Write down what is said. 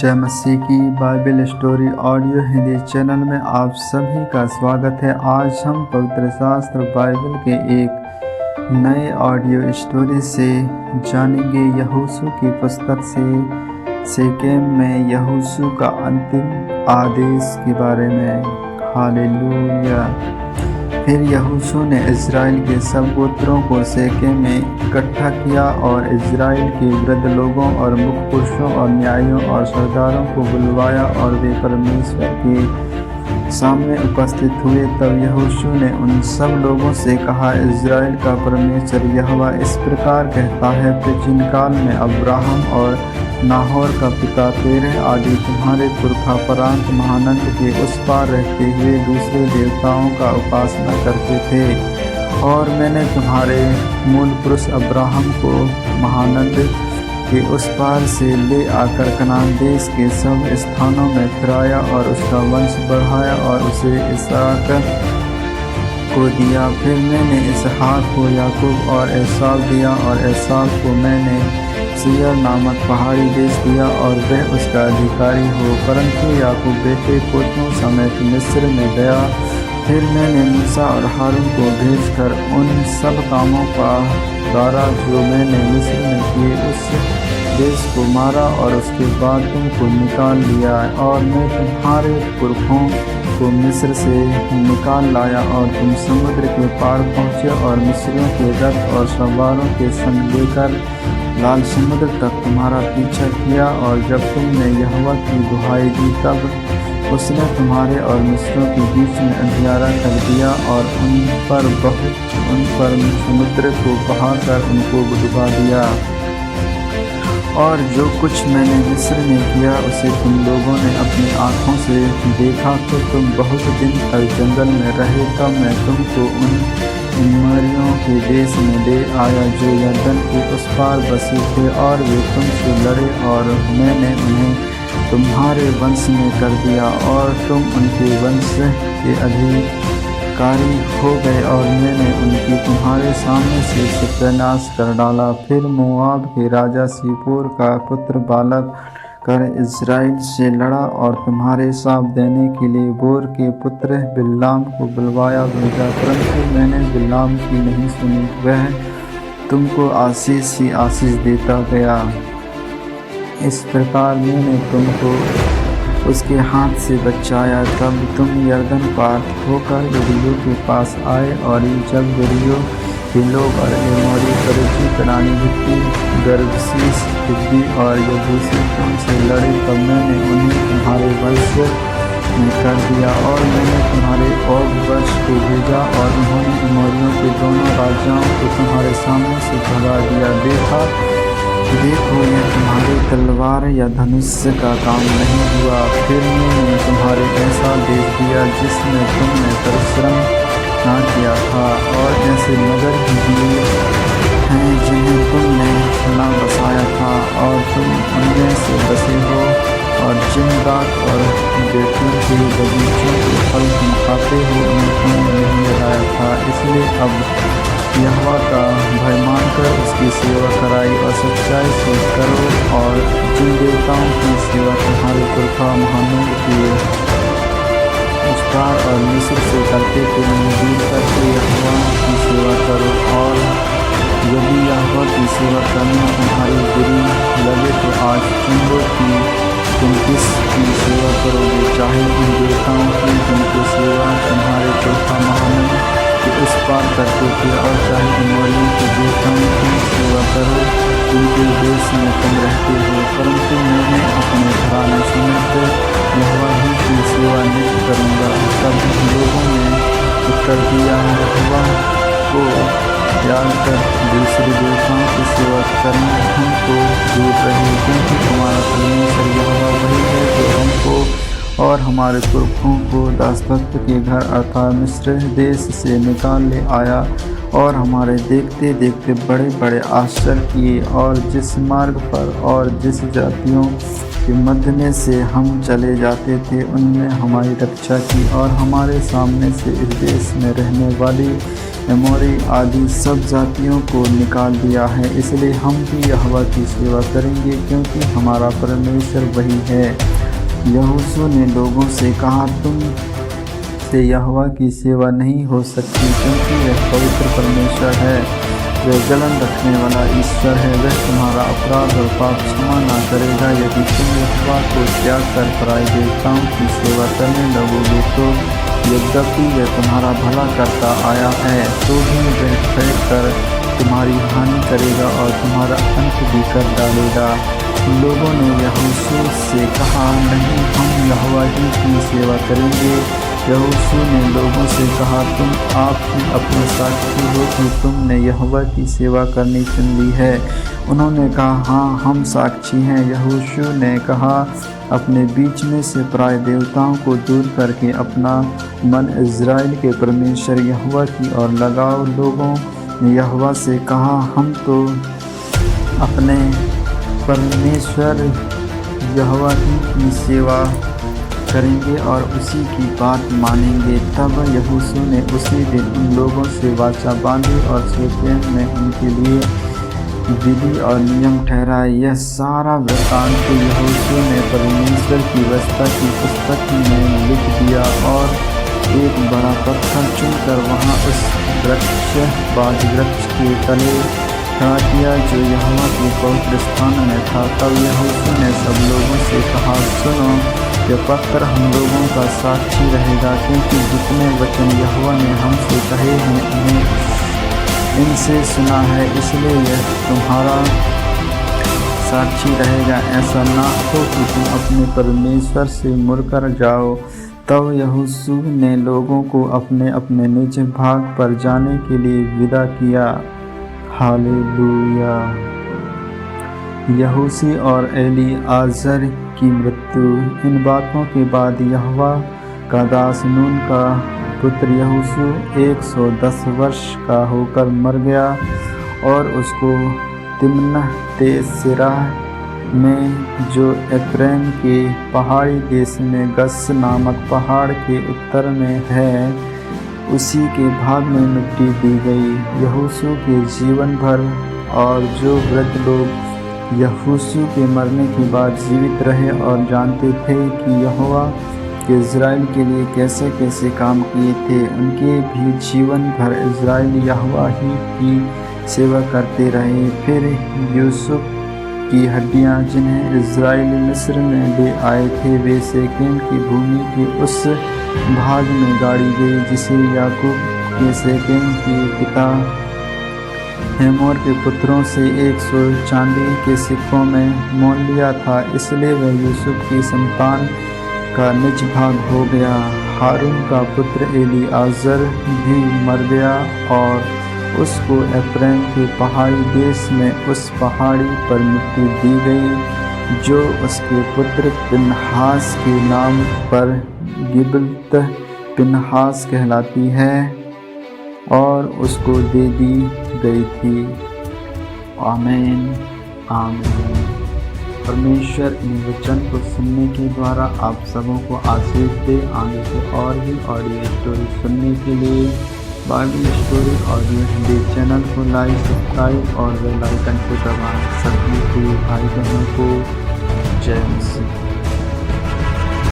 जय मसीह की Bible story audio Hindi channel में आप सभी का स्वागत है। आज हम पवित्र शास्त्र बाइबल के एक नए ऑडियो स्टोरी से जानेंगे यहोशू की पुस्तक से शेकेम में यहोशू का अंतिम आदेश के बारे में। हालेलुया। फिर यहोशू ने इज़राइल के सब गोत्रों को शेकेम में इकट्ठा किया और इज़राइल के वृद्ध लोगों और मुख्य पुरुषों और न्यायियों और सरदारों को बुलवाया और वे परमेश्वर के सामने उपस्थित हुए। तब यहोशू ने उन सब लोगों से कहा, इज़राइल का परमेश्वर यहोवा इस प्रकार कहता है, प्राचीन काल में अब्राहम और नाहोर का पिता तेरह आदि तुम्हारे पुरखा परांत महानद के उस पार रहते हुए दूसरे देवताओं का उपासना करते थे। और मैंने तुम्हारे मूल पुरुष अब्राहम को महानद के उस पार से ले आकर कनान देश के सब स्थानों में फिराया और उसका वंश बढ़ाया और उसे इसहाक को दिया। फिर मैंने इसहाक को याकूब और एसाव दिया और एसाव को मैंने सीयर नामक पहाड़ी देश दिया और वह उसका अधिकारी हो। परंतु याकूब बेटे पोतों समेत मिस्र में गया। फिर मैंने मूसा और हारून को भेजकर उन सब कामों का द्वारा जो मैंने मिस्र में किए उस देश को मारा और उसके बाद तुमको निकाल लिया। और मैं तुम्हारे पुरखों को मिस्र से निकाल लाया और तुम समुद्र के पार पहुँचे और मिस्रियों के रथ और सवारों के संग लेकर लाल समुद्र तक तुम्हारा पीछा किया। और जब तुमने यहोवा की दुहाई दी तब उसने तुम्हारे और मिस्रियों के बीच में अंधियारा कर दिया और उन पर समुद्र को बहाकर उनको डुबा दिया। और जो कुछ मैंने मिस्र में किया उसे तुम लोगों ने अपनी आँखों से देखा। तो तुम बहुत दिन तक जंगल में रहे। तब मैं तुमको उन इमोरियों के देश में ले आया जो यरदन के उस पार बसे थे और वे तुमसे लड़े और मैंने उन्हें तुम्हारे वंश में कर दिया और तुम उनके वंश के अधिकारी हो गए और मैंने उनकी तुम्हारे सामने से सत्यानाश कर डाला। फिर मोआब के राजा सिप्पोर का पुत्र बालक कर इज़राइल से लड़ा और तुम्हारे साथ देने के लिए बोर के पुत्र बिलाम को बुलवाया भेजा। परंतु मैंने बिलाम की नहीं सुनी, वह तुमको आशीष ही आशीष देता गया। इस प्रकार मैंने तुमको उसके हाथ से बचाया। तब तुम यरदन पार होकर यरीहो के पास आए और जब यरीहो के लोग और एमोरी परिची करानी हित्ती गर्वशीष हिब्बी और यबूसी तुमसे लड़े तब मैंने उन्हें तुम्हारे वंश में कर दिया। और मैंने तुम्हारे और वंश को भेजा और उन्होंने एमोरियों के दोनों राजाओं को तुम्हारे सामने से भगा दिया। देखो यह तुम्हारी तलवार या धनुष का काम नहीं हुआ। फिर मैंने तुम्हारे ऐसा देश दिया जिसमें तुमने परिश्रम ना किया था और ऐसे नगर दिए हैं जिन्हें तुमने ना बसाया था और तुम उनमें से बसे हो और जिन रात और बेटों के बगीचों के फल तुम खाते हो उन्हें तुमने नहीं लगाया था। इसलिए अब यहोवा का भय मानकर उसकी सेवा कराई और सच्चाई से करो और जिन देवताओं की सेवा तुम्हारे पुरखा महानद के उस पार और मिस्र से करते थे उन्हें दूर करके यहोवा की सेवा करो। और यदि यहोवा की सेवा करना तुम्हारी बुरी लगे तो आज चुन लो कि तुम किसकी सेवा करोगे, चाहे उन देवताओं की जिनकी सेवा तुम्हारे पुरखा महानद उस पार करते थे और चाहे एमोरियों के देवताओं की सेवा करो जिनके देश में तुम रहते हो। परंतु मैंने अपने घराने समेत यहोवा ही की सेवा नित्य करूँगा। तब लोगों ने उत्तर दिया, यहोवा को याद कर दूसरे देवताओं की सेवा करना हमको दूर रहे, क्योंकि तुम्हारा परमेश्वर यहोवा वही है जो हमको और हमारे पुरखों को दासत्व के घर अर्थात मिस्र देश से निकाल ले आया और हमारे देखते देखते बड़े बड़े आश्चर्य किए। और जिस मार्ग पर और जिस जातियों के मध्य में से हम चले जाते थे उनमें हमारी रक्षा की और हमारे सामने से इस देश में रहने वाली एमोरी आदि सब जातियों को निकाल दिया है। इसलिए हम भी यहोवा की सेवा करेंगे, क्योंकि हमारा परमेश्वर वही है। यहोशू ने लोगों से कहा, तुम से यहोवा की सेवा नहीं हो सकती, क्योंकि वह पवित्र परमेश्वर है। वह जलन रखने वाला ईश्वर है। वह तुम्हारा अपराध और पाप क्षमा न करेगा। यदि तुम यहोवा को त्याग कर पराए देवताओं की सेवा करने लगोगे, तो यद्यपि वह तुम्हारा भला करता आया है, तो भी वह ठहर कर तुम्हारी हानि करेगा और तुम्हारा अंत भी कर डालेगा। लोगों ने यहोशू से कहा, नहीं, हम यहोवा ही की सेवा करेंगे। यहोशू ने लोगों से कहा, तुम आप ही अपने साक्षी हो कि तुमने यहोवा की सेवा करनी चुन ली है। उन्होंने कहा, हाँ, हम साक्षी हैं। यहोशू ने कहा, अपने बीच में से पराए देवताओं को दूर करके अपना मन इज़राइल के परमेश्वर यहोवा की ओर लगाओ। लोगों ने यहोवा से कहा, हम तो अपने परमेश्वर यहोवा ही की सेवा करेंगे और उसी की बात मानेंगे। तब यहोशू ने उसी दिन उन लोगों से वाचा बांधी और शेकेम में उनके लिए विधि और नियम ठहराए। यह सारा वृत्तांत यहोशू ने परमेश्वर की व्यवस्था की पुस्तक में लिख दिया और एक बड़ा पत्थर चुनकर वहाँ उस बाज वृक्ष के तले खड़ा किया, जो यहोवा के पवित्र स्थान में था। तब यहोशू ने सब लोगों से कहा, सुनो, यह पत्थर हम लोगों का साक्षी रहेगा, क्योंकि जितने वचन यहोवा ने हमसे कहे हैं उन्हें इनसे सुना है, इसलिए यह तुम्हारा साक्षी रहेगा। ऐसा ना हो कि तुम अपने परमेश्वर से मुड़कर जाओ। तब यहोशू ने लोगों को अपने अपने निज भाग पर जाने के लिए विदा किया। हालेलुया। यहोशी और एलीआजर की मृत्यु। इन बातों के बाद यहोवा का दास नून का पुत्र यहोशू 110 वर्ष का होकर मर गया और उसको तिम्नह-तेसेराह में, जो एप्रैम के पहाड़ी देश में गस नामक पहाड़ के उत्तर में है, उसी के भाग में मिट्टी दी गई। यहोशू के जीवन भर और जो वृद्ध लोग यहोशू के मरने के बाद जीवित रहे और जानते थे कि यहोवा के इज़राइल के लिए कैसे कैसे काम किए थे, उनके भी जीवन भर इज़राइल यहोवा ही की सेवा करते रहे। फिर यूसुफ की हड्डियां, जिन्हें इज़राइल मिस्र में ले आए थे, वे शेकेम की भूमि के उस भाग में गाड़ी गई जिसे याकूब के शेकेम के पिता हेमोर के पुत्रों से 100 चांदी के सिक्कों में मोल लिया था। इसलिए वह यूसुफ की संतान का निज भाग हो गया। हारून का पुत्र एलीआजर भी मर गया और उसको एप्रैम के पहाड़ी देश में उस पहाड़ी पर मिट्टी दी गई, जो उसके पुत्र पिनहास के नाम पर गिबत पिनहास कहलाती है, और उसको दे दी गई थी। आमीन, आमीन। परमेश्वर इन वचन को सुनने के द्वारा आप सबों को आशीष दे। आगे से और भी ऑडियो स्टोरी सुनने के लिए Bible story audio Hindi channel को लाइक, सब्सक्राइब और बेल आइकन को दबाएं। सभी प्रिय भाई बहनों को जय मसीह।